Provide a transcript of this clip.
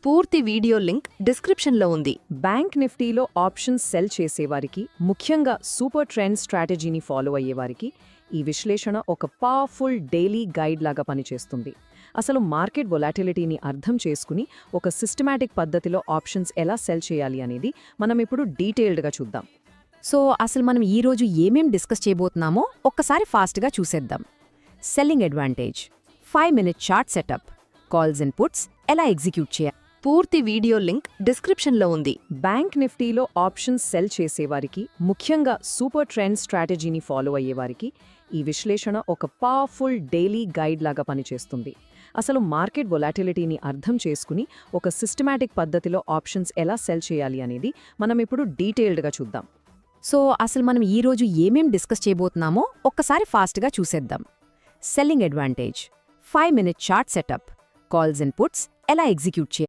పూర్తి video link డిస్క్రిప్షన్లో ఉంది. బ్యాంక్ నిఫ్టీలో ఆప్షన్స్ సెల్ చేసేవారికి, ముఖ్యంగా సూపర్ ట్రెండ్ స్ట్రాటజీని ఫాలో అయ్యేవారికి ఈ విశ్లేషణ ఒక పవర్ఫుల్ డైలీ గైడ్ లాగా పనిచేస్తుంది. అసలు మార్కెట్ వొలాటిలిటీని అర్థం చేసుకుని ఒక సిస్టమాటిక్ పద్ధతిలో ఆప్షన్స్ ఎలా సెల్ చేయాలి అనేది మనం ఇప్పుడు డీటెయిల్డ్గా చూద్దాం. సో అసలు మనం ఈరోజు ఏమేం డిస్కస్ చేయబోతున్నామో ఒక్కసారి ఫాస్ట్గా చూసేద్దాం. Selling advantage, 5-minute chart setup, calls and puts ఎలా ఎగ్జిక్యూట్ చేయాలి. పూర్తి వీడియో లింక్ డిస్క్రిప్షన్లో ఉంది. బ్యాంక్ నిఫ్టీలో ఆప్షన్స్ సెల్ చేసేవారికి, ముఖ్యంగా సూపర్ ట్రెండ్ స్ట్రాటజీని ఫాలో అయ్యేవారికి ఈ విశ్లేషణ ఒక పవర్ఫుల్ డైలీ గైడ్ లాగా పనిచేస్తుంది. అసలు మార్కెట్ వొలాటిలిటీని అర్థం చేసుకుని ఒక సిస్టమాటిక్ పద్ధతిలో ఆప్షన్స్ ఎలా సెల్ చేయాలి అనేది మనం ఇప్పుడు డీటెయిల్డ్గా చూద్దాం. సో అసలు మనం ఈరోజు ఏమేం డిస్కస్ చేయబోతున్నామో ఒక్కసారి ఫాస్ట్గా చూసేద్దాం. Selling advantage, 5-minute chart setup, calls and puts ఎలా ఎగ్జిక్యూట్ చేయాలి.